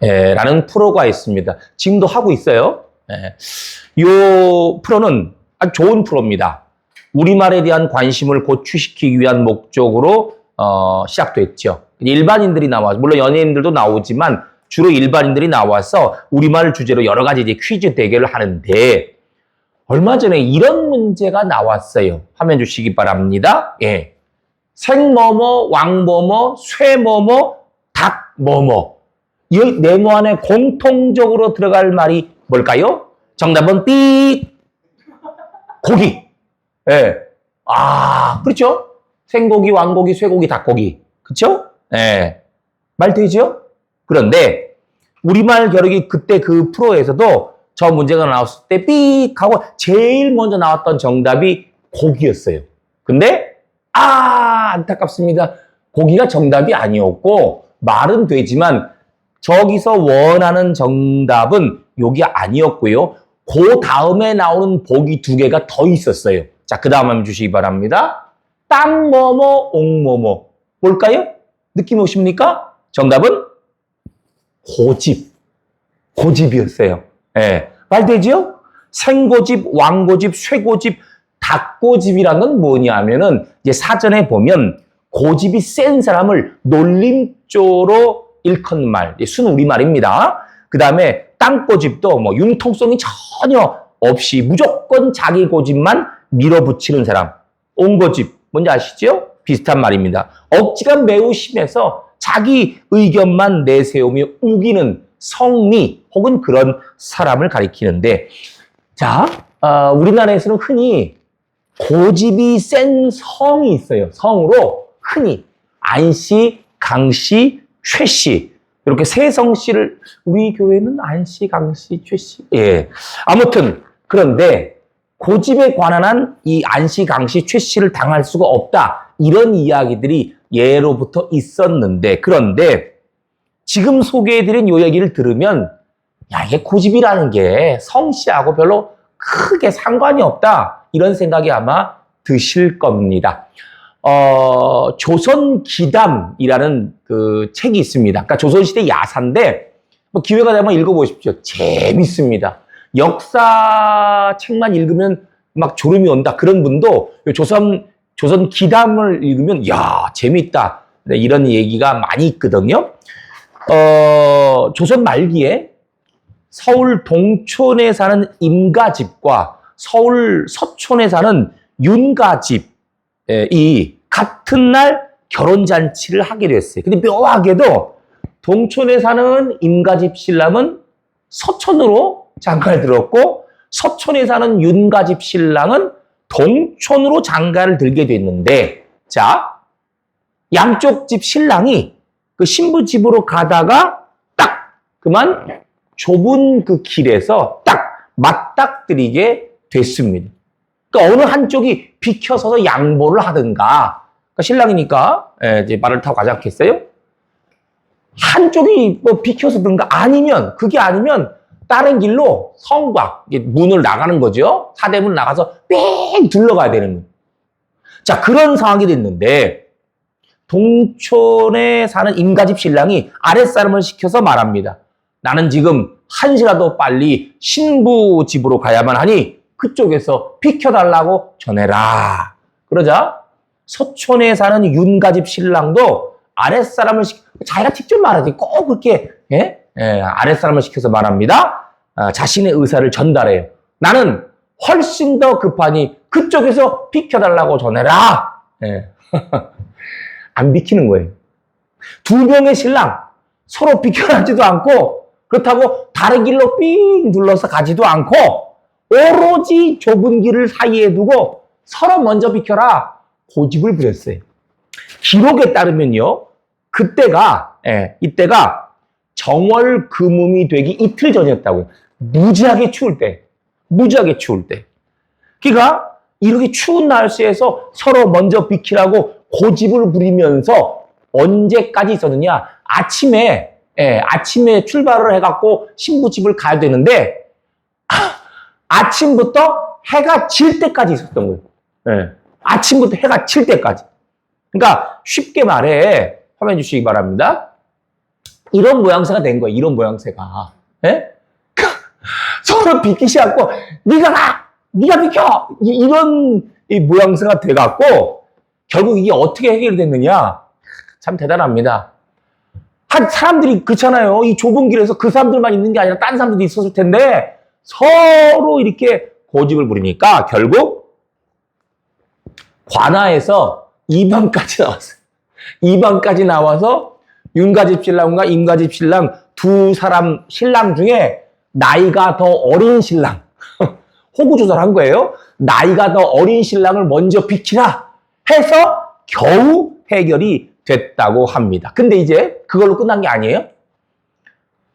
라는 프로가 있습니다. 지금도 하고 있어요. 이 프로는 아주 좋은 프로입니다. 우리말에 대한 관심을 고취시키기 위한 목적으로 시작됐죠. 일반인들이 나와서, 물론 연예인들도 나오지만 주로 일반인들이 나와서 우리말 주제로 여러 가지 이제 퀴즈 대결을 하는데, 얼마 전에 이런 문제가 나왔어요. 화면 주시기 바랍니다. 생뭐뭐, 왕뭐뭐, 쇠뭐뭐, 닭뭐뭐. 이 네모 안에 공통적으로 들어갈 말이 뭘까요? 정답은 삐 고기. 그렇죠? 생고기, 왕고기, 쇠고기, 닭고기. 그렇죠? 말 되죠? 그런데 우리말 겨루기 그때 그 프로에서도 저 문제가 나왔을 때 삑 하고 제일 먼저 나왔던 정답이 고기였어요. 근데 안타깝습니다. 고기가 정답이 아니었고, 말은 되지만 저기서 원하는 정답은 여기 아니었고요. 그 다음에 나오는 보기 두 개가 더 있었어요. 자, 그 다음 한번 주시기 바랍니다. 땅뭐뭐, 옥뭐뭐. 뭘까요? 느낌 오십니까? 정답은 고집. 고집이었어요. 말 되죠? 생고집, 왕고집, 쇠고집, 닭고집이라는 건 뭐냐면은, 이제 사전에 보면 고집이 센 사람을 놀림조로 일컫는 말, 순우리말입니다. 그 다음에 땅고집도 뭐 융통성이 전혀 없이 무조건 자기 고집만 밀어붙이는 사람. 옹고집, 뭔지 아시죠? 비슷한 말입니다. 억지가 매우 심해서 자기 의견만 내세우며 우기는 성미 혹은 그런 사람을 가리키는데, 자, 우리나라에서는 흔히 고집이 센 성이 있어요. 성으로 흔히 안씨, 강씨, 최씨, 이렇게 세 성씨를, 우리 교회는 안씨, 강씨, 최씨. 아무튼 그런데 고집에 관한 한 이 안씨, 강씨, 최씨를 당할 수가 없다, 이런 이야기들이 예로부터 있었는데, 그런데 지금 소개해드린 요 얘기를 들으면, 이게 고집이라는 게 성씨하고 별로 크게 상관이 없다, 이런 생각이 아마 드실 겁니다. 조선기담이라는 그 책이 있습니다. 그러니까 조선시대 야사인데, 뭐 기회가 되면 읽어보십시오. 재밌습니다. 역사 책만 읽으면 막 졸음이 온다, 그런 분도 조선기담을 읽으면 재밌다, 이런 얘기가 많이 있거든요. 조선 말기에 서울 동촌에 사는 임가집과 서울 서촌에 사는 윤가집이 같은 날 결혼잔치를 하게 됐어요. 근데 묘하게도 동촌에 사는 임가집 신랑은 서촌으로 장가를 들었고, 서촌에 사는 윤가집 신랑은 동촌으로 장가를 들게 됐는데, 자, 양쪽 집 신랑이 그 신부 집으로 가다가 딱 그만 좁은 그 길에서 딱 맞닥뜨리게 됐습니다. 그러니까 어느 한쪽이 비켜서서 양보를 하든가, 그러니까 신랑이니까 이제 말을 타고 가지 않겠어요? 한쪽이 뭐 비켜서든가, 아니면 그게 아니면 다른 길로 성 밖 문을 나가는 거죠. 사대문 나가서 뺑 둘러가야 되는 거예요. 자, 그런 상황이 됐는데 동촌에 사는 임가집 신랑이 아랫사람을 시켜서 말합니다. 나는 지금 한시라도 빨리 신부 집으로 가야만 하니 그쪽에서 비켜달라고 전해라. 그러자 서촌에 사는 윤가집 신랑도 아랫사람을 자기가 직접 말하지 꼭 그렇게 아랫사람을 시켜서 말합니다. 자신의 의사를 전달해요. 나는 훨씬 더 급하니 그쪽에서 비켜달라고 전해라. 안 비키는 거예요. 두 명의 신랑 서로 비켜나지도 않고, 그렇다고 다른 길로 삥 둘러서 가지도 않고, 오로지 좁은 길을 사이에 두고 서로 먼저 비켜라, 고집을 부렸어요. 기록에 따르면요, 이때가 정월 금음이 되기 이틀 전이었다고요. 무지하게 추울 때. 그러니까 이렇게 추운 날씨에서 서로 먼저 비키라고 고집을 부리면서 언제까지 있었느냐? 아침에 출발을 해갖고 신부집을 가야 되는데, 아침부터 해가 질 때까지 있었던 거예요. 아침부터 해가 질 때까지. 그러니까 쉽게 말해, 화면 주시기 바랍니다. 이런 모양새가 된 거예요. 이런 모양새가. 예? 서로 비키지 않고 네가 가! 네가 비켜! 이런 이 모양새가 돼갖고 결국 이게 어떻게 해결이 됐느냐? 참 대단합니다. 한 사람들이 그렇잖아요. 이 좁은 길에서 그 사람들만 있는 게 아니라 딴 사람들도 있었을 텐데 서로 이렇게 고집을 부리니까 결국 관아에서 2방까지 나왔어요. 2방까지 나와서 윤가집 신랑과 임가집 신랑 두 사람 신랑 중에 나이가 더 어린 신랑 호구조절한 거예요. 나이가 더 어린 신랑을 먼저 비키라 해서 겨우 해결이 됐다고 합니다. 근데 이제 그걸로 끝난 게 아니에요.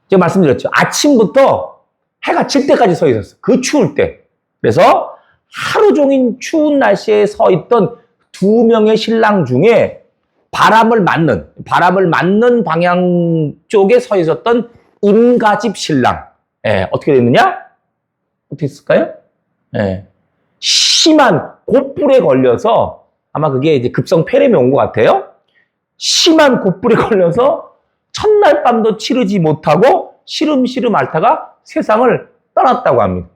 제가 말씀드렸죠. 아침부터 해가 질 때까지 서 있었어요. 그 추울 때. 그래서 하루 종일 추운 날씨에 서 있던 두 명의 신랑 중에 바람을 맞는 방향 쪽에 서 있었던 임가집 신랑. 예, 어떻게 됐느냐? 어떻게 했을까요? 예. 심한 곧불에 걸려서 아마 그게 이제 급성 폐렴이 온 것 같아요. 심한 곧불에 걸려서 첫날 밤도 치르지 못하고 시름시름 앓다가 세상을 떠났다고 합니다.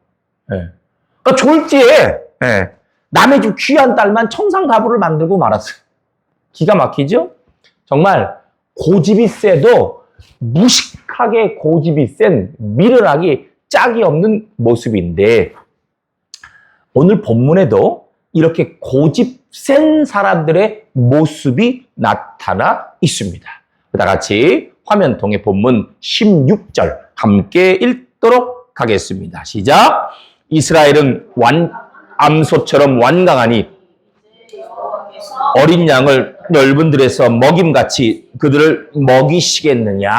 예. 그러니까 졸지에 남의 집 귀한 딸만 청상가부를 만들고 말았어요. 기가 막히죠? 정말 고집이 세도 무식하게 고집이 센 미련하기 짝이 없는 모습인데 오늘 본문에도 이렇게 고집 센 사람들의 모습이 나타나 있습니다. 다 같이 화면통의 본문 16절 함께 읽도록 하겠습니다. 시작! 이스라엘은 암소처럼 완강하니 어린 양을 넓은 들에서 먹임같이 그들을 먹이시겠느냐.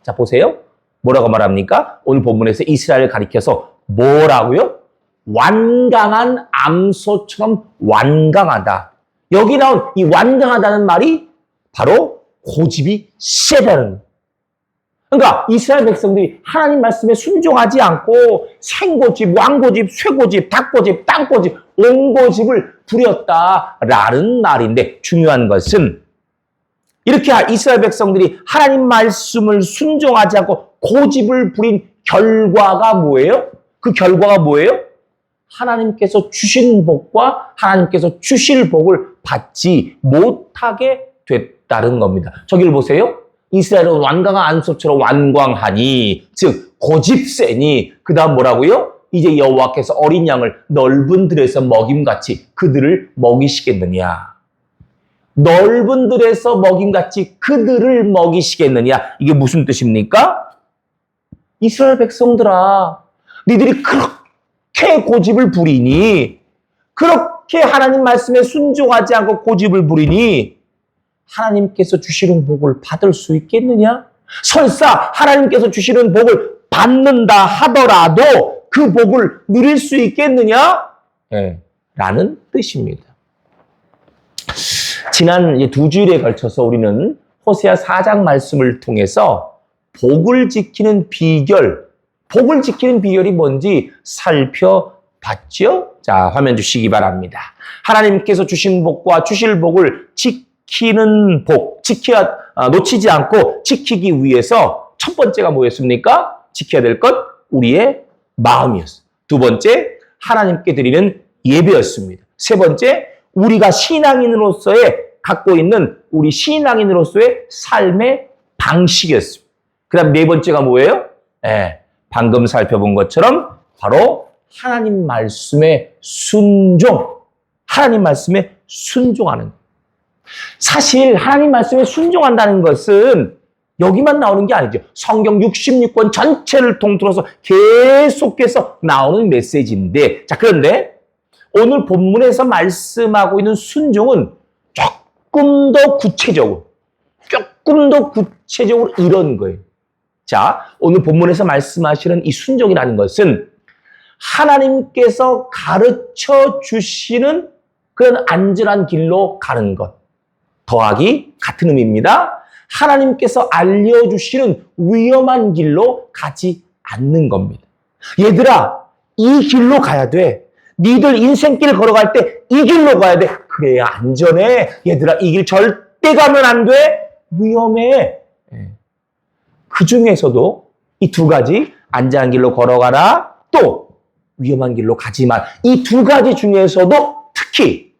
자, 보세요. 뭐라고 말합니까? 오늘 본문에서 이스라엘을 가리켜서 뭐라고요? 완강한 암소처럼 완강하다. 여기 나온 이 완강하다는 말이 바로 고집이 세다는 거예요. 그러니까 이스라엘 백성들이 하나님 말씀에 순종하지 않고 생고집, 왕고집, 쇠고집, 닭고집, 땅고집, 옹고집을 부렸다라는 말인데 중요한 것은 이렇게 이스라엘 백성들이 하나님 말씀을 순종하지 않고 고집을 부린 결과가 뭐예요? 그 결과가 뭐예요? 하나님께서 주신 복과 하나님께서 주실 복을 받지 못하게 됐다는 겁니다. 저기를 보세요. 이스라엘은 완강한 안소처럼 완광하니 즉 고집세니 그 다음 뭐라고요? 이제 여호와께서 어린 양을 넓은 들에서 먹임같이 그들을 먹이시겠느냐. 넓은 들에서 먹임같이 그들을 먹이시겠느냐. 이게 무슨 뜻입니까? 이스라엘 백성들아, 니들이 그렇게 고집을 부리니, 그렇게 하나님 말씀에 순종하지 않고 고집을 부리니 하나님께서 주시는 복을 받을 수 있겠느냐? 설사 하나님께서 주시는 복을 받는다 하더라도 그 복을 누릴 수 있겠느냐? 라는 뜻입니다. 지난 두 주일에 걸쳐서 우리는 호세아 4장 말씀을 통해서 복을 지키는 비결이 뭔지 살펴봤죠? 자, 화면 주시기 바랍니다. 하나님께서 주신 복과 주실 복을 지키는 복, 놓치지 않고 지키기 위해서 첫 번째가 뭐였습니까? 지켜야 될 것, 우리의 마음이었어요. 두 번째, 하나님께 드리는 예배였습니다. 세 번째, 우리가 신앙인으로서의 갖고 있는 우리 신앙인으로서의 삶의 방식이었습니다. 그 다음 네 번째가 뭐예요? 방금 살펴본 것처럼 바로 하나님 말씀에 하나님 말씀에 순종하는. 사실 하나님 말씀에 순종한다는 것은 여기만 나오는 게 아니죠. 성경 66권 전체를 통틀어서 계속해서 나오는 메시지인데, 자, 그런데 오늘 본문에서 말씀하고 있는 순종은 조금 더 구체적으로 이런 거예요. 자, 오늘 본문에서 말씀하시는 이 순종이라는 것은 하나님께서 가르쳐 주시는 그런 안전한 길로 가는 것. 더하기 같은 의미입니다. 하나님께서 알려주시는 위험한 길로 가지 않는 겁니다. 얘들아, 이 길로 가야 돼. 니들 인생길 걸어갈 때 이 길로 가야 돼. 그래야 안전해. 얘들아, 이 길 절대 가면 안 돼. 위험해. 그 중에서도 이 두 가지, 안전한 길로 걸어가라, 또 위험한 길로 가지 마. 이 두 가지 중에서도 특히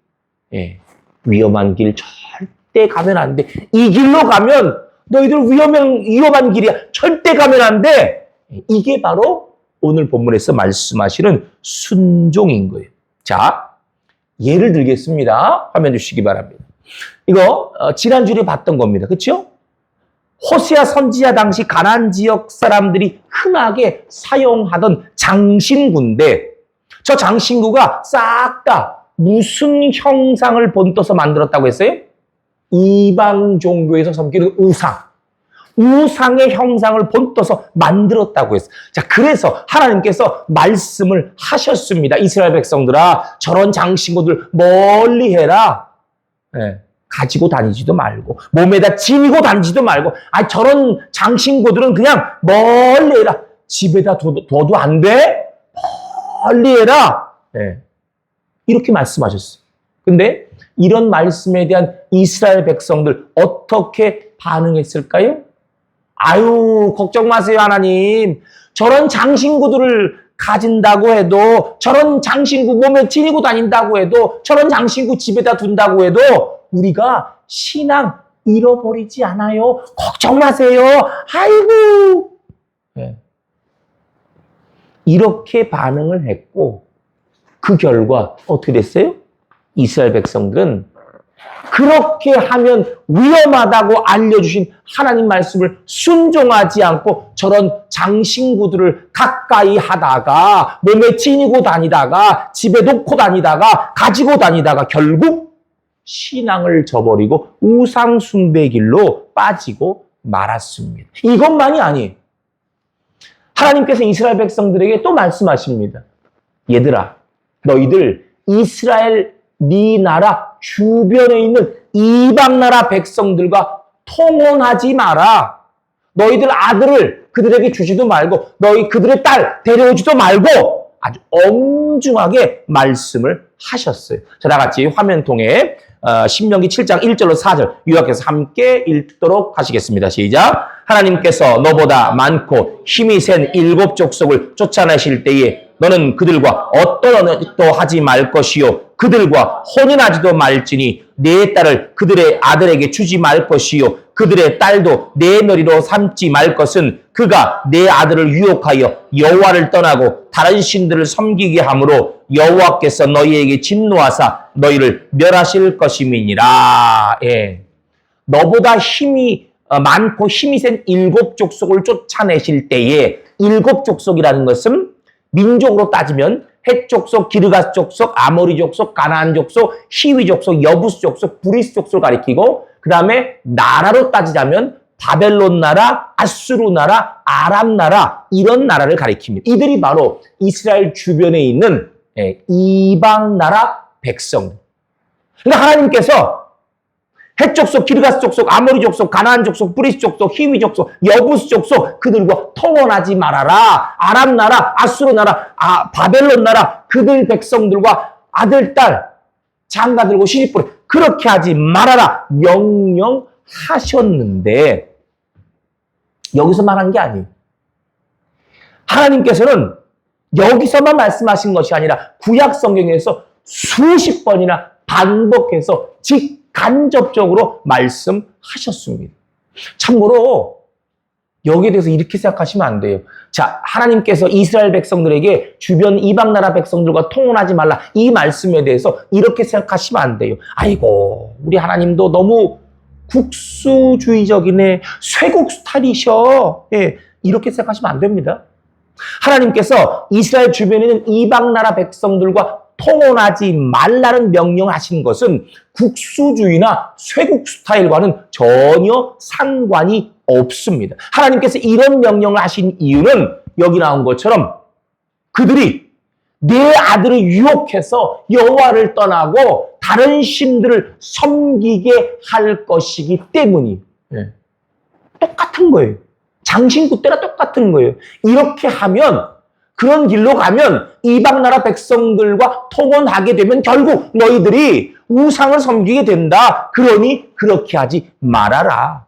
위험한 길 절대 가면 안 돼. 이 길로 가면 너희들 위험한 길이야. 절대 가면 안 돼. 이게 바로 오늘 본문에서 말씀하시는 순종인 거예요. 자, 예를 들겠습니다. 화면 주시기 바랍니다. 이거 지난주에 봤던 겁니다. 그렇죠? 호세아 선지자 당시 가나안 지역 사람들이 흔하게 사용하던 장신구인데 저 장신구가 싹 다 무슨 형상을 본떠서 만들었다고 했어요? 이방 종교에서 섬기는 우상의 형상을 본떠서 만들었다고 했어요. 자, 그래서 하나님께서 말씀을 하셨습니다. 이스라엘 백성들아, 저런 장신구들 멀리 해라. 가지고 다니지도 말고, 몸에다 지니고 다니지도 말고, 저런 장신구들은 그냥 멀리 해라. 집에다 둬도 안 돼? 멀리 해라. 이렇게 말씀하셨어요. 근데 이런 말씀에 대한 이스라엘 백성들 어떻게 반응했을까요? 아유, 걱정 마세요, 하나님. 저런 장신구들을 가진다고 해도, 저런 장신구 몸에 지니고 다닌다고 해도, 저런 장신구 집에다 둔다고 해도 우리가 신앙 잃어버리지 않아요. 걱정 마세요. 아이고. 이렇게 반응을 했고 그 결과 어떻게 됐어요? 이스라엘 백성들은 그렇게 하면 위험하다고 알려주신 하나님 말씀을 순종하지 않고 저런 장신구들을 가까이 하다가 몸에 지니고 다니다가 집에 놓고 다니다가 가지고 다니다가 결국 신앙을 저버리고 우상 숭배 길로 빠지고 말았습니다. 이것만이 아니에요. 하나님께서 이스라엘 백성들에게 또 말씀하십니다. 얘들아, 너희들 이스라엘 네 나라 주변에 있는 이방 나라 백성들과 통혼하지 마라. 너희들 아들을 그들에게 주지도 말고 너희 그들의 딸 데려오지도 말고 아주 엄중하게 말씀을 하셨어요. 자, 다 같이 화면 통해 신명기 7장 1절로 4절 요약해서 함께 읽도록 하시겠습니다. 시작. 하나님께서 너보다 많고 힘이 센 7 족속을 쫓아내실 때에 너는 그들과 어떤 언어도 하지 말 것이요 그들과 혼인하지도 말지니 네 딸을 그들의 아들에게 주지 말 것이요 그들의 딸도 내 머리로 삼지 말 것은 그가 내 아들을 유혹하여 여호와를 떠나고 다른 신들을 섬기게 함으로 여호와께서 너희에게 진노하사 너희를 멸하실 것임이니라. 너보다 힘이 많고 힘이 센 7 족속을 쫓아내실 때에 7 족속이라는 것은 민족으로 따지면 헷 족속, 기르가스 족속, 아모리 족속, 가나안 족속, 히위 족속, 여부스 족속, 브리스 족속을 가리키고 그 다음에 나라로 따지자면 바벨론 나라, 아수르 나라, 아람 나라 이런 나라를 가리킵니다. 이들이 바로 이스라엘 주변에 있는 이방 나라 백성. 그러니까 하나님께서 헷 족속, 기르가스 족속, 아모리 족속, 가나안 족속, 브리스 족속, 히위 족속, 여부스 족속 그들과 통혼하지 말아라. 아람 나라, 아수르 나라, 바벨론 나라 그들 백성들과 아들, 딸, 장가들고 시집보내 그렇게 하지 말아라 명령하셨는데 여기서 말한 게 아니에요. 하나님께서는 여기서만 말씀하신 것이 아니라 구약 성경에서 수십 번이나 반복해서 직간접적으로 말씀하셨습니다. 참고로 여기에 대해서 이렇게 생각하시면 안 돼요. 자, 하나님께서 이스라엘 백성들에게 주변 이방 나라 백성들과 통혼하지 말라 이 말씀에 대해서 이렇게 생각하시면 안 돼요. 아이고, 우리 하나님도 너무 국수주의적이네. 쇄국 스타일이셔. 이렇게 생각하시면 안 됩니다. 하나님께서 이스라엘 주변에 있는 이방 나라 백성들과 통혼하지 말라는 명령을 하신 것은 국수주의나 쇄국 스타일과는 전혀 상관이 없습니다. 하나님께서 이런 명령을 하신 이유는 여기 나온 것처럼 그들이 내 아들을 유혹해서 여호와를 떠나고 다른 신들을 섬기게 할 것이기 때문이 똑같은 거예요. 장신구 때랑 똑같은 거예요. 이렇게 하면 그런 길로 가면 이방 나라 백성들과 통혼하게 되면 결국 너희들이 우상을 섬기게 된다. 그러니 그렇게 하지 말아라.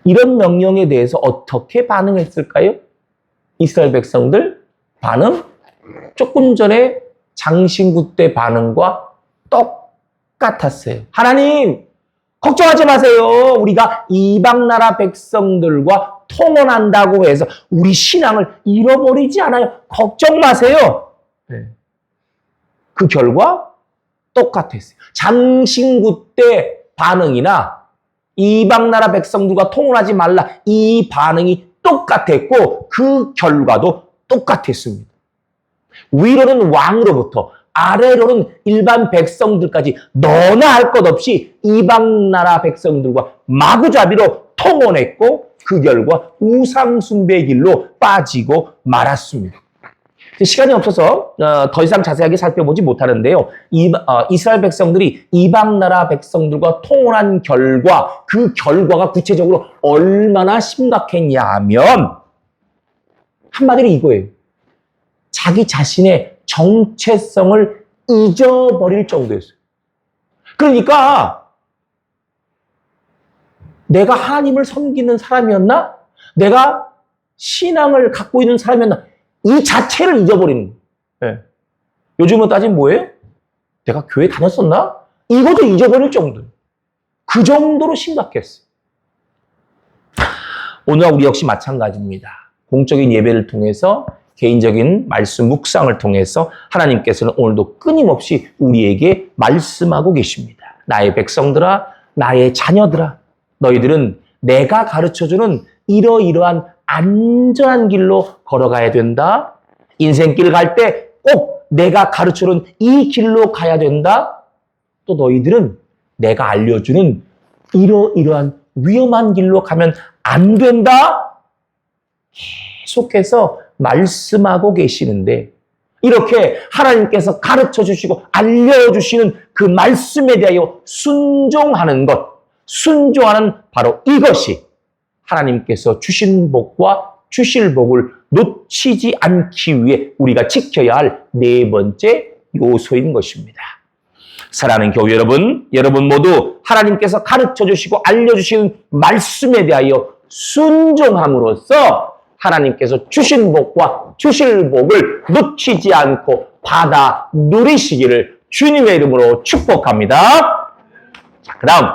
이런 명령에 대해서 어떻게 반응했을까요? 이스라엘 백성들 반응? 조금 전에 장신구 때 반응과 똑같았어요. 하나님, 걱정하지 마세요. 우리가 이방 나라 백성들과 통혼한다고 해서 우리 신앙을 잃어버리지 않아요. 걱정 마세요. 그 결과 똑같았어요. 장신구 때 반응이나 이방 나라 백성들과 통혼하지 말라 이 반응이 똑같았고 그 결과도 똑같았습니다. 위로는 왕으로부터 아래로는 일반 백성들까지 너나 할 것 없이 이방 나라 백성들과 마구잡이로 통혼했고 그 결과 우상 숭배의 길로 빠지고 말았습니다. 시간이 없어서 더 이상 자세하게 살펴보지 못하는데요. 이스라엘 백성들이 이방 나라 백성들과 통혼한 결과 그 결과가 구체적으로 얼마나 심각했냐 하면 한마디로 이거예요. 자기 자신의 정체성을 잊어버릴 정도였어요. 그러니까 내가 하나님을 섬기는 사람이었나? 내가 신앙을 갖고 있는 사람이었나? 이 자체를 잊어버리는 거예요. 네. 요즘은 따지면 뭐예요? 내가 교회 다녔었나? 이것도 잊어버릴 정도. 그 정도로 심각했어요. 오늘 우리 역시 마찬가지입니다. 공적인 예배를 통해서 개인적인 말씀 묵상을 통해서 하나님께서는 오늘도 끊임없이 우리에게 말씀하고 계십니다. 나의 백성들아, 나의 자녀들아, 너희들은 내가 가르쳐주는 이러이러한 안전한 길로 걸어가야 된다. 인생길 갈 때 꼭 내가 가르쳐주는 이 길로 가야 된다. 또 너희들은 내가 알려주는 이러이러한 위험한 길로 가면 안 된다. 계속해서 말씀하고 계시는데 이렇게 하나님께서 가르쳐 주시고 알려주시는 그 말씀에 대하여 순종하는 것, 순종하는 바로 이것이 하나님께서 주신 복과 주실 복을 놓치지 않기 위해 우리가 지켜야 할 네 번째 요소인 것입니다. 사랑하는 교회 여러분, 여러분 모두 하나님께서 가르쳐 주시고 알려주시는 말씀에 대하여 순종함으로써 하나님께서 주신 복과 주실 복을 놓치지 않고 받아 누리시기를 주님의 이름으로 축복합니다. 자, 그 다음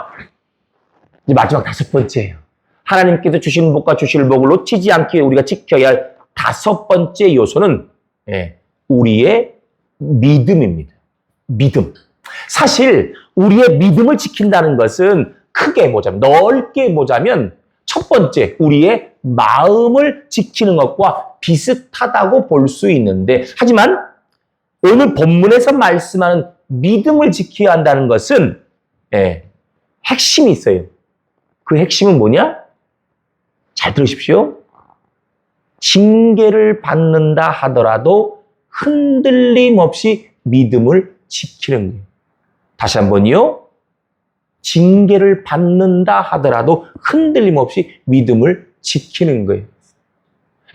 이제 마지막 다섯 번째예요. 하나님께서 주신 복과 주실 복을 놓치지 않기 위해 우리가 지켜야 할 다섯 번째 요소는 우리의 믿음입니다. 믿음. 사실 우리의 믿음을 지킨다는 것은 크게 보자면, 넓게 보자면 첫 번째, 우리의 마음을 지키는 것과 비슷하다고 볼 수 있는데, 하지만 오늘 본문에서 말씀하는 믿음을 지켜야 한다는 것은 핵심이 있어요. 그 핵심은 뭐냐? 잘 들으십시오. 징계를 받는다 하더라도 흔들림 없이 믿음을 지키는 거예요. 다시 한번요. 징계를 받는다 하더라도 흔들림 없이 믿음을 지키는 거예요.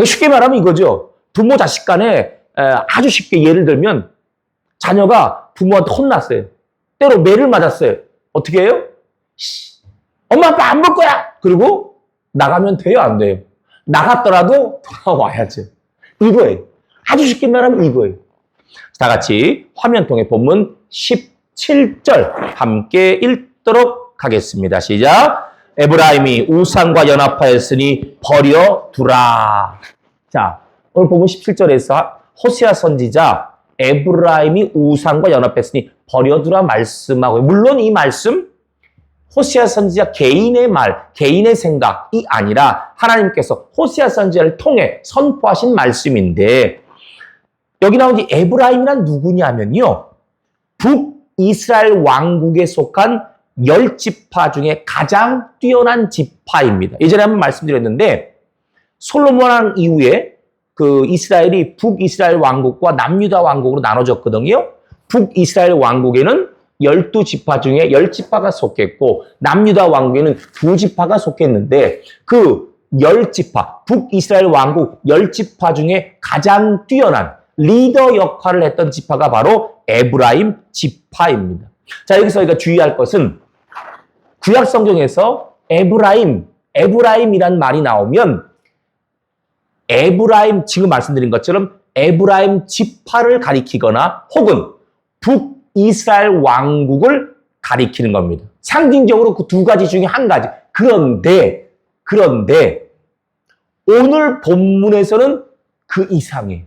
쉽게 말하면 이거죠. 부모 자식 간에 아주 쉽게 예를 들면 자녀가 부모한테 혼났어요. 때로 매를 맞았어요. 어떻게 해요? 엄마 아빠 안 볼 거야. 그리고 나가면 돼요, 안 돼요? 나갔더라도 돌아와야죠. 이거예요. 아주 쉽게 말하면 이거예요. 다 같이 화면 통해 본문 17절 함께 읽도록 하겠습니다. 시작. 에브라임이 우상과 연합하였으니 버려두라. 자, 오늘 본문 17절에서 호세아 선지자 에브라임이 우상과 연합했으니 버려두라 말씀하고, 물론 이 말씀 호세아 선지자 개인의 말, 개인의 생각이 아니라 하나님께서 호세아 선지자를 통해 선포하신 말씀인데, 여기 나온 이 에브라임이란 누구냐면요, 북이스라엘 왕국에 속한 10지파 중에 가장 뛰어난 지파입니다. 예전에 한번 말씀드렸는데, 솔로몬 왕 이후에 그 이스라엘이 북이스라엘 왕국과 남유다 왕국으로 나눠졌거든요. 북이스라엘 왕국에는 12지파 중에 10지파가 속했고 남유다 왕국에는 2지파가 속했는데, 그 10지파, 북이스라엘 왕국 10지파 중에 가장 뛰어난 리더 역할을 했던 지파가 바로 에브라임 지파입니다. 자, 여기서 우리가 주의할 것은 구약 성경에서 에브라임, 에브라임이란 말이 나오면 에브라임, 지금 말씀드린 것처럼 에브라임 지파를 가리키거나 혹은 북이스라엘 왕국을 가리키는 겁니다. 상징적으로 그 두 가지 중에 한 가지. 그런데 오늘 본문에서는 그 이상해.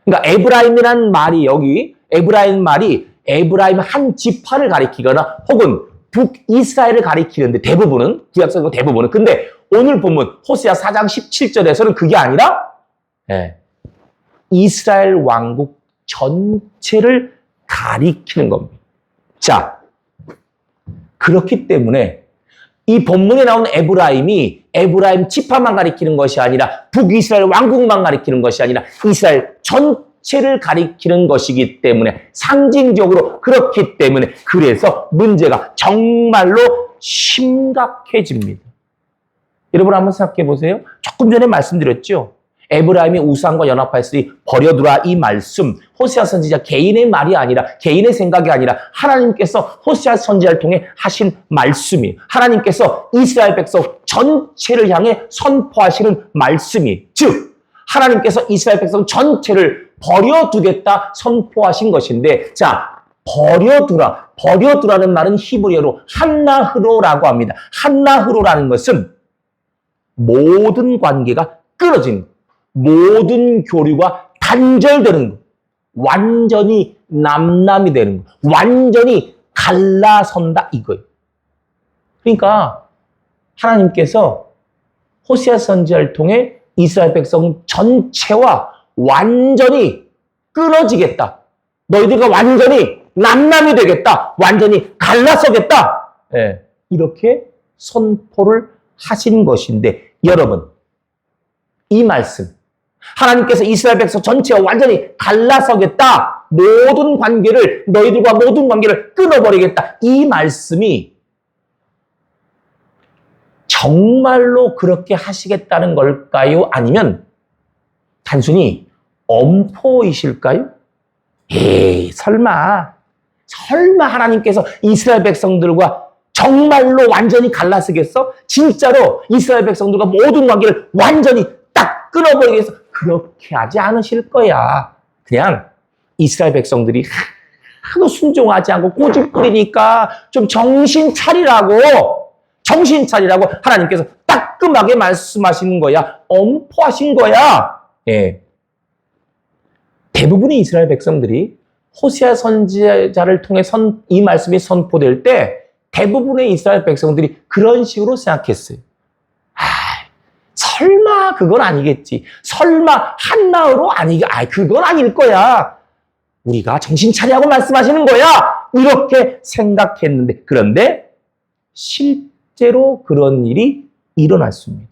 그러니까 에브라임이라는 말이 여기 에브라임 말이 에브라임 한 지파를 가리키거나 혹은 북이스라엘을 가리키는데 대부분은 구약성경 대부분은 근데 오늘 본문 호세아 4장 17절에서는 그게 아니라 이스라엘 왕국 전체를 가리키는 겁니다. 자, 그렇기 때문에 이 본문에 나온 에브라임이 에브라임 지파만 가리키는 것이 아니라 북이스라엘 왕국만 가리키는 것이 아니라 이스라엘 전체를 가리키는 것이기 때문에 상징적으로 그렇기 때문에 그래서 문제가 정말로 심각해집니다. 여러분 한번 생각해 보세요. 조금 전에 말씀드렸죠. 에브라임이 우상과 연합하였으니 버려두라 이 말씀 호세아 선지자 개인의 말이 아니라 개인의 생각이 아니라 하나님께서 호세아 선지자를 통해 하신 말씀이 하나님께서 이스라엘 백성 전체를 향해 선포하시는 말씀이 즉 하나님께서 이스라엘 백성 전체를 버려두겠다 선포하신 것인데 자 버려두라는 말은 히브리어로 한나흐로라고 합니다. 한나흐로라는 것은 모든 관계가 끊어진 모든 교류가 단절되는 거. 완전히 남남이 되는 거. 완전히 갈라선다 이거예요. 그러니까 하나님께서 호세아 선지자를 통해 이스라엘 백성 전체와 완전히 끊어지겠다. 너희들과 완전히 남남이 되겠다. 완전히 갈라서겠다. 이렇게 선포를 하신 것인데 여러분 이 말씀 하나님께서 이스라엘 백성 전체와 완전히 갈라서겠다. 모든 관계를 너희들과 모든 관계를 끊어버리겠다. 이 말씀이 정말로 그렇게 하시겠다는 걸까요? 아니면 단순히 엄포이실까요? 에이 설마 하나님께서 이스라엘 백성들과 정말로 완전히 갈라서겠어? 진짜로 이스라엘 백성들과 모든 관계를 완전히 딱 끊어버리겠어? 그렇게 하지 않으실 거야. 그냥 이스라엘 백성들이 하도 순종하지 않고 고집부리니까 좀 정신 차리라고 하나님께서 따끔하게 말씀하시는 거야. 엄포하신 거야. 대부분의 이스라엘 백성들이 호세아 선지자를 통해 이 말씀이 선포될 때 대부분의 이스라엘 백성들이 그런 식으로 생각했어요. 설마 그건 아니겠지. 설마 한나으로 그건 아닐 거야. 우리가 정신 차리라고 말씀하시는 거야. 이렇게 생각했는데 그런데 실제로 그런 일이 일어났습니다.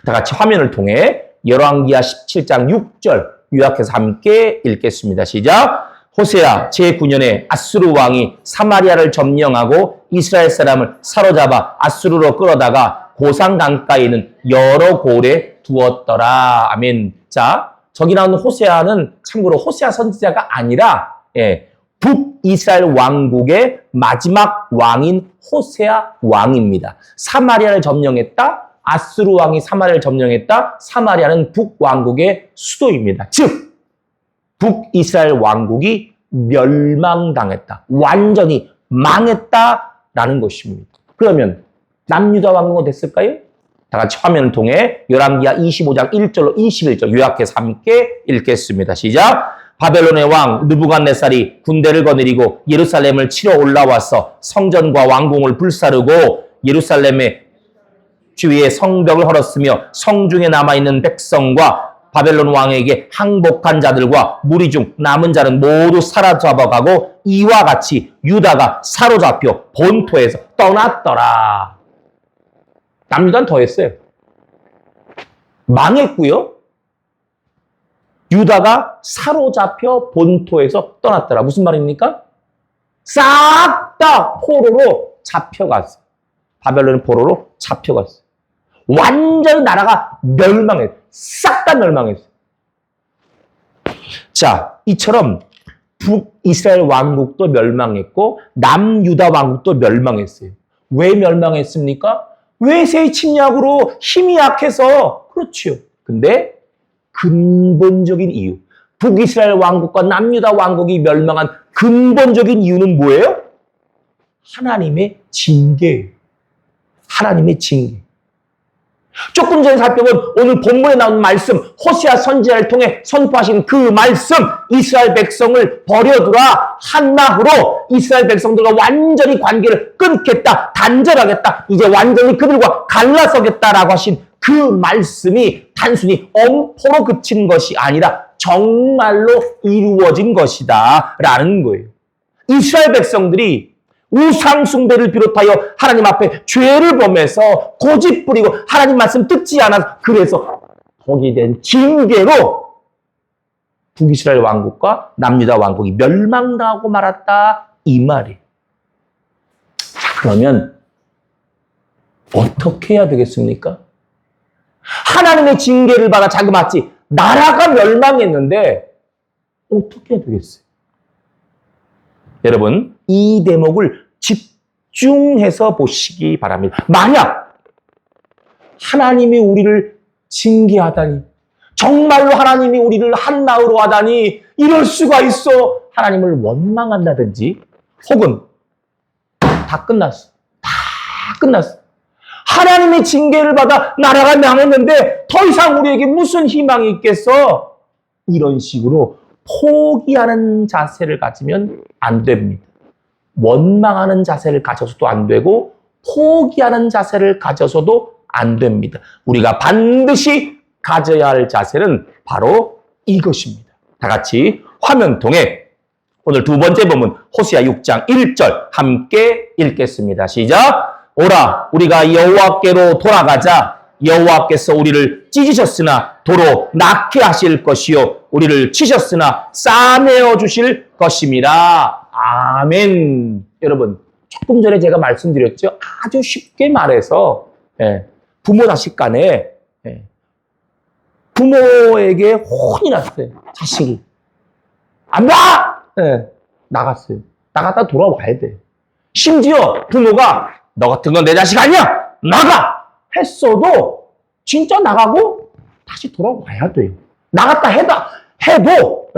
다 같이 화면을 통해 열왕기하 17장 6절 요약해서 함께 읽겠습니다. 시작. 호세아 제9년에 아수르 왕이 사마리아를 점령하고 이스라엘 사람을 사로잡아 아수르로 끌어다가 고산 강가에 있는 여러 골에 두었더라. 아멘. 자, 저기 나오는 호세아는 참고로 호세아 선지자가 아니라 북이스라엘 왕국의 마지막 왕인 호세아 왕입니다. 사마리아를 점령했다. 아수르 왕이 사마리아를 점령했다. 사마리아는 북왕국의 수도입니다. 즉 북이스라엘 왕국이 멸망당했다. 완전히 망했다라는 것입니다. 그러면 남유다 왕국은 됐을까요? 다 같이 화면을 통해 열왕기하 25장 1절로 21절 요약해서 함께 읽겠습니다. 시작. 바벨론의 왕 느부갓네살이 군대를 거느리고 예루살렘을 치러 올라와서 성전과 왕궁을 불사르고 예루살렘의 주위에 성벽을 헐었으며 성중에 남아있는 백성과 바벨론 왕에게 항복한 자들과 무리 중 남은 자는 모두 사로잡아가고 이와 같이 유다가 사로잡혀 본토에서 떠났더라. 남유다는 더했어요. 망했고요. 유다가 사로잡혀 본토에서 떠났더라. 무슨 말입니까? 싹 다 포로로 잡혀갔어. 바벨론 포로로 잡혀갔어. 완전히 나라가 멸망했어. 싹 다 멸망했어. 자, 이처럼 북이스라엘 왕국도 멸망했고 남유다 왕국도 멸망했어요. 왜 멸망했습니까? 외세의 침략으로 힘이 약해서 그렇지요. 근데 근본적인 이유, 북이스라엘 왕국과 남유다 왕국이 멸망한 근본적인 이유는 뭐예요? 하나님의 징계예요. 하나님의 징계. 조금 전에 살펴본 오늘 본문에 나온 말씀, 호세아 선지자를 통해 선포하신 그 말씀, 이스라엘 백성을 버려두라, 한나후로 이스라엘 백성들과 완전히 관계를 끊겠다, 단절하겠다, 이제 완전히 그들과 갈라서겠다라고 하신 그 말씀이 단순히 엄포로 그친 것이 아니라 정말로 이루어진 것이다 라는 거예요. 이스라엘 백성들이 우상 숭배를 비롯하여 하나님 앞에 죄를 범해서 고집 부리고 하나님 말씀 듣지 않아서, 그래서 거기에 대한 징계로 북이스라엘 왕국과 남유다 왕국이 멸망당하고 말았다, 이 말이에요. 그러면 어떻게 해야 되겠습니까? 하나님의 징계를 받아 자그마치 나라가 멸망했는데 어떻게 해야 되겠어요? 여러분, 이 대목을 집중해서 보시기 바랍니다. 만약 하나님이 우리를 징계하다니, 정말로 하나님이 우리를 한나으로 하다니, 이럴 수가 있어, 하나님을 원망한다든지, 혹은 다 끝났어, 다 끝났어, 하나님의 징계를 받아 나라가 망했는데 더 이상 우리에게 무슨 희망이 있겠어, 이런 식으로 포기하는 자세를 가지면 안 됩니다. 원망하는 자세를 가져서도 안 되고 포기하는 자세를 가져서도 안 됩니다. 우리가 반드시 가져야 할 자세는 바로 이것입니다. 다 같이 화면 통해 오늘 두 번째 본문 호세아 6장 1절 함께 읽겠습니다. 시작. 오라, 우리가 여호와께로 돌아가자. 여호와께서 우리를 찢으셨으나 도로 낳게 하실 것이요, 우리를 치셨으나 싸매어 주실 것임이라. 아멘. 여러분, 조금 전에 제가 말씀드렸죠. 아주 쉽게 말해서 부모 자식 간에 부모에게 혼이 났어요. 자식이 안 나! 나갔어요. 나갔다 돌아와야 돼. 심지어 부모가 너 같은 건 내 자식 아니야! 나가! 했어도 진짜 나가고 다시 돌아와야 돼요. 나갔다 해도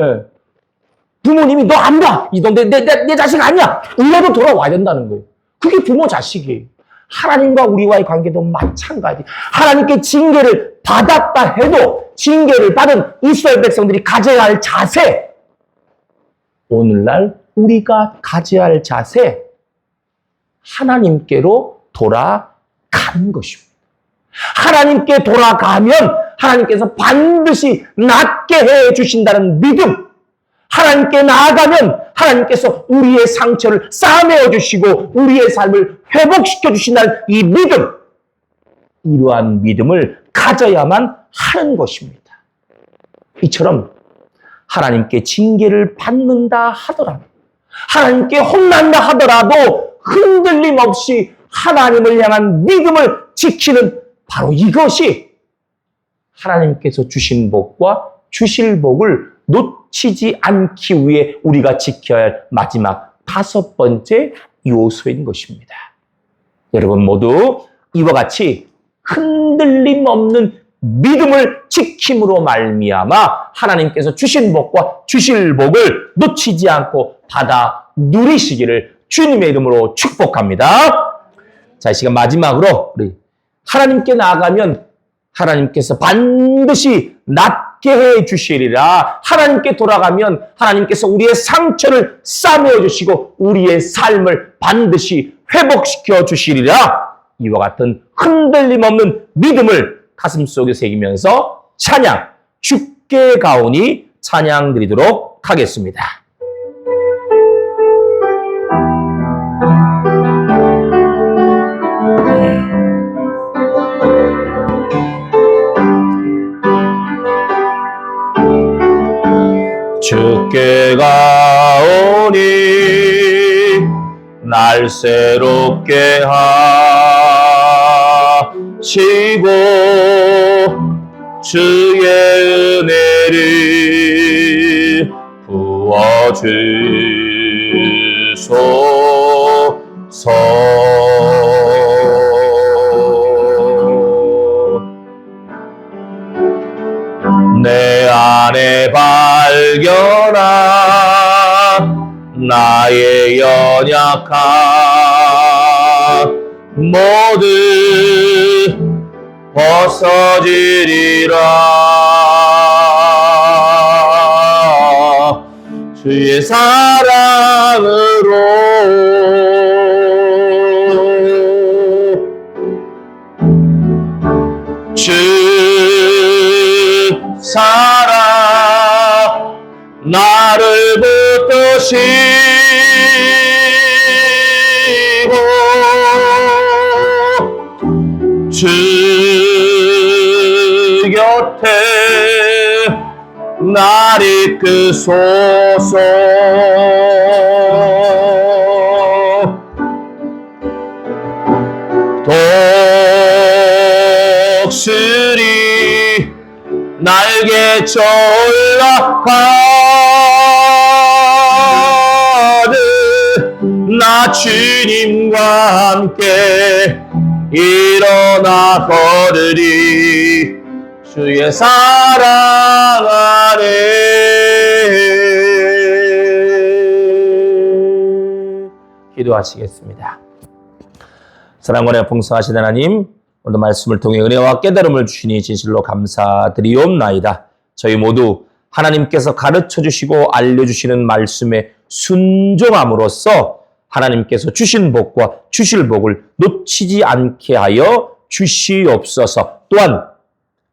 부모님이 너 안 가! 너 내 자식 아니야! 이래도 돌아와야 된다는 거예요. 그게 부모 자식이에요. 하나님과 우리와의 관계도 마찬가지. 하나님께 징계를 받았다 해도 징계를 받은 이스라엘 백성들이 가져야 할 자세, 오늘날 우리가 가져야 할 자세, 하나님께로 돌아가는 것입니다. 하나님께 돌아가면 하나님께서 반드시 낫게 해 주신다는 믿음, 하나님께 나아가면 하나님께서 우리의 상처를 싸매어 주시고 우리의 삶을 회복시켜 주신다는 이 믿음, 이러한 믿음을 가져야만 하는 것입니다. 이처럼 하나님께 징계를 받는다 하더라도, 하나님께 혼난다 하더라도 흔들림 없이 하나님을 향한 믿음을 지키는 바로 이것이 하나님께서 주신 복과 주실 복을 놓치지 않기 위해 우리가 지켜야 할 마지막 다섯 번째 요소인 것입니다. 여러분 모두 이와 같이 흔들림 없는 믿음을 지킴으로 말미암아 하나님께서 주신 복과 주실 복을 놓치지 않고 받아 누리시기를 주님의 이름으로 축복합니다. 자, 이 시간 마지막으로 우리 하나님께 나아가면 하나님께서 반드시 낫게 해 주시리라. 하나님께 돌아가면 하나님께서 우리의 상처를 싸매어 주시고 우리의 삶을 반드시 회복시켜 주시리라. 이와 같은 흔들림 없는 믿음을 가슴속에 새기면서 찬양, 주께 가오니 찬양 드리도록 하겠습니다. 주께 가오니 날 새롭게 하시고 주의 은혜를 부어주소서. 안에 발견한 나의 연약함 모두 벗어지리라. 주의 사랑으로 주 사랑 나를 붙드시고 주 곁에 날 이끄소서. 독수리 날개쳐 올라가는 나 주님과 함께 일어나 걸으리. 주의 사랑 안에. 기도하시겠습니다. 사랑과 풍성하신 하나님, 오늘 말씀을 통해 은혜와 깨달음을 주시니 진실로 감사드리옵나이다. 저희 모두 하나님께서 가르쳐주시고 알려주시는 말씀에 순종함으로써 하나님께서 주신 복과 주실 복을 놓치지 않게 하여 주시옵소서. 또한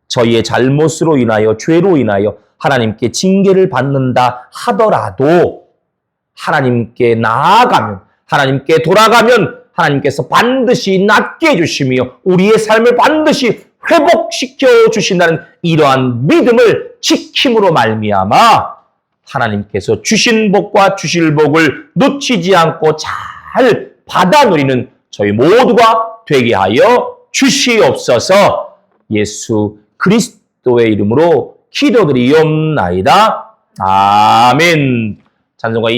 저희의 잘못으로 인하여 죄로 인하여 하나님께 징계를 받는다 하더라도 하나님께 나아가면, 하나님께 돌아가면 하나님께서 반드시 낫게 해주시며 우리의 삶을 반드시 회복시켜 주신다는 이러한 믿음을 지킴으로 말미암아 하나님께서 주신 복과 주실 복을 놓치지 않고 잘 받아 누리는 저희 모두가 되게 하여 주시옵소서. 예수 그리스도의 이름으로 기도드리옵나이다. 아멘. 찬송가